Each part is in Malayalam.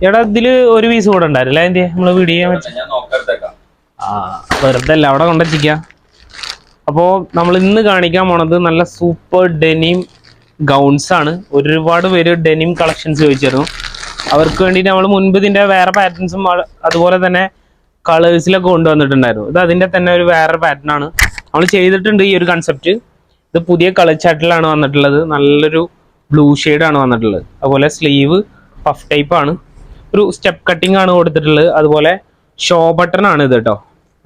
എടാ ഇതില് ഒരു പീസ് കൂടെ ഉണ്ടായിരുന്നില്ല അതിന്റെ നമ്മള് വീഡിയോ വെറുതെ അല്ല അവിടെ കൊണ്ടുവച്ചിക്ക. അപ്പോൾ നമ്മൾ ഇന്ന് കാണിക്കാൻ പോണത് നല്ല സൂപ്പർ ഡെനിം ഗൗൺസ് ആണ്. ഒരുപാട് പേര് ഡെനിം കളക്ഷൻസ് ചോദിച്ചിരുന്നു. അവർക്ക് വേണ്ടിയിട്ട് നമ്മൾ മുൻപ് ഇതിന്റെ വേറെ പാറ്റേൺസും അതുപോലെ തന്നെ കളേഴ്സിലൊക്കെ കൊണ്ടുവന്നിട്ടുണ്ടായിരുന്നു. ഇത് അതിന്റെ തന്നെ ഒരു വേറെ പാറ്റേൺ ആണ്. നമ്മൾ ചെയ്തിട്ടുണ്ട് ഈ ഒരു കൺസെപ്റ്റ്. ഇത് പുതിയ കളർ ചാർട്ടിലാണ് വന്നിട്ടുള്ളത്. നല്ലൊരു ബ്ലൂ ആണ് വന്നിട്ടുള്ളത്. അതുപോലെ സ്ലീവ് പഫ് ടൈപ്പ് ആണ്. ഒരു സ്റ്റെപ്പ് കട്ടിംഗ് ആണ് കൊടുത്തിട്ടുള്ളത്. അതുപോലെ ഷോ ബട്ടൺ ആണ് ഇത് കേട്ടോ.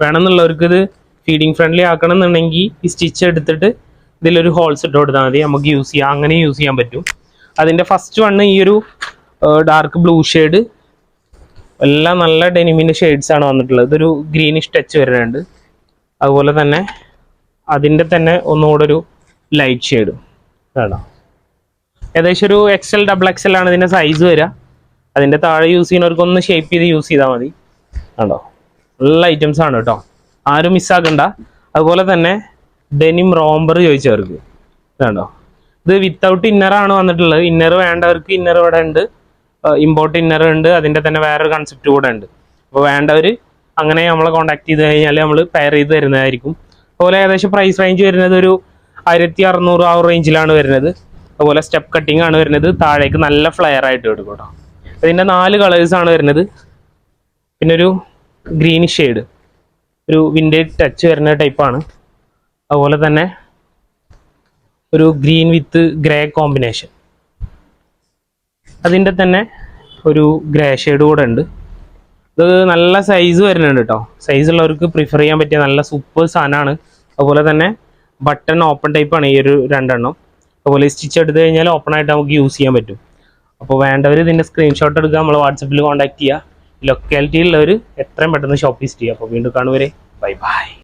വേണമെന്നുള്ളവർക്ക് ഇത് ഫീഡിങ് ഫ്രണ്ട്ലി ആക്കണം എന്നുണ്ടെങ്കിൽ ഈ സ്റ്റിച്ച് എടുത്തിട്ട് ഇതിലൊരു ഹോൾസ് ഇട്ട് കൊടുത്താൽ മതി. നമുക്ക് യൂസ് ചെയ്യാം, അങ്ങനെ യൂസ് ചെയ്യാൻ പറ്റും. അതിൻ്റെ ഫസ്റ്റ് വണ്ണ് ഈ ഒരു ഡാർക്ക് ബ്ലൂ ഷെയ്ഡ്, എല്ലാം നല്ല ഡെനിമിൻ്റെ ഷെയ്ഡ്സ് ആണ് വന്നിട്ടുള്ളത്. ഇതൊരു ഗ്രീനിഷ് ടച്ച് വരുന്നുണ്ട്. അതുപോലെ തന്നെ അതിൻ്റെ തന്നെ ഒന്നുകൂടെ ഒരു ലൈറ്റ് ഷെയ്ഡ് വേണം. ഏകദേശം ഒരു XL XXL ആണ് ഇതിൻ്റെ സൈസ് വരിക. അതിൻ്റെ താഴെ യൂസ് ചെയ്യുന്നവർക്ക് ഒന്ന് ഷേപ്പ് ചെയ്ത് യൂസ് ചെയ്താൽ മതി. കണ്ടോ, നല്ല ഐറ്റംസ് ആണ് കേട്ടോ, ആരും മിസ്സാക്കണ്ട. അതുപോലെ തന്നെ ഡെനിം റോംബർ ചോദിച്ചവർക്ക് കണ്ടോ, ഇത് വിത്തൗട്ട് ഇന്നറാണ് വന്നിട്ടുള്ളത്. ഇന്നർ വേണ്ടവർക്ക് ഇന്നർ ഇവിടെ ഉണ്ട്, ഇമ്പോർട്ട് ഇന്നർ ഉണ്ട്. അതിൻ്റെ തന്നെ വേറൊരു കൺസെപ്റ്റ് കൂടെ ഉണ്ട്. അപ്പോൾ വേണ്ടവർ അങ്ങനെ നമ്മളെ കോൺടാക്ട് ചെയ്ത് കഴിഞ്ഞാൽ നമ്മൾ പെയർ ചെയ്ത് തരുന്നതായിരിക്കും. അതുപോലെ ഏകദേശം പ്രൈസ് റേഞ്ച് വരുന്നത് ഒരു 1600 ആ റേഞ്ചിലാണ് വരുന്നത്. അതുപോലെ സ്റ്റെപ്പ് കട്ടിംഗ് ആണ് വരുന്നത്. താഴേക്ക് നല്ല ഫ്ലെയർ ആയിട്ട് എടുക്കും കേട്ടോ. ഇതിൻ്റെ 4 കളേഴ്സാണ് വരുന്നത്. പിന്നെ ഒരു ഗ്രീനിഷ് ഷെയ്ഡ്, ഒരു വിൻറ്റേജ് ടച്ച് വരുന്ന ടൈപ്പാണ്. അതുപോലെ തന്നെ ഒരു ഗ്രീൻ വിത്ത് ഗ്രേ കോമ്പിനേഷൻ. അതിൻ്റെ തന്നെ ഒരു ഗ്രേ ഷെയ്ഡ് കൂടെ ഉണ്ട്. ഇത് നല്ല സൈസ് വരുന്നുണ്ട് കേട്ടോ. സൈസ് ഉള്ളവർക്ക് പ്രിഫർ ചെയ്യാൻ പറ്റിയ നല്ല സൂപ്പർ സാധനമാണ്. അതുപോലെ തന്നെ ബട്ടൺ ഓപ്പൺ ടൈപ്പാണ് ഈ ഒരു 2 എണ്ണം. അതുപോലെ സ്റ്റിച്ച് എടുത്തു കഴിഞ്ഞാൽ ഓപ്പൺ ആയിട്ട് നമുക്ക് യൂസ് ചെയ്യാൻ പറ്റും. അപ്പോൾ വേണ്ടവർ ഇതിൻ്റെ സ്ക്രീൻഷോട്ട് എടുക്കുക, നമ്മൾ വാട്സപ്പിൽ കോൺടാക്ട് ചെയ്യുക. ലൊക്കാലിറ്റിയിലുള്ളവർ എത്രയും പെട്ടെന്ന് ഷോപ്പ് വിസിറ്റ് ചെയ്യുക. അപ്പോൾ വീണ്ടും കാണുവരെ ബൈ ബൈ.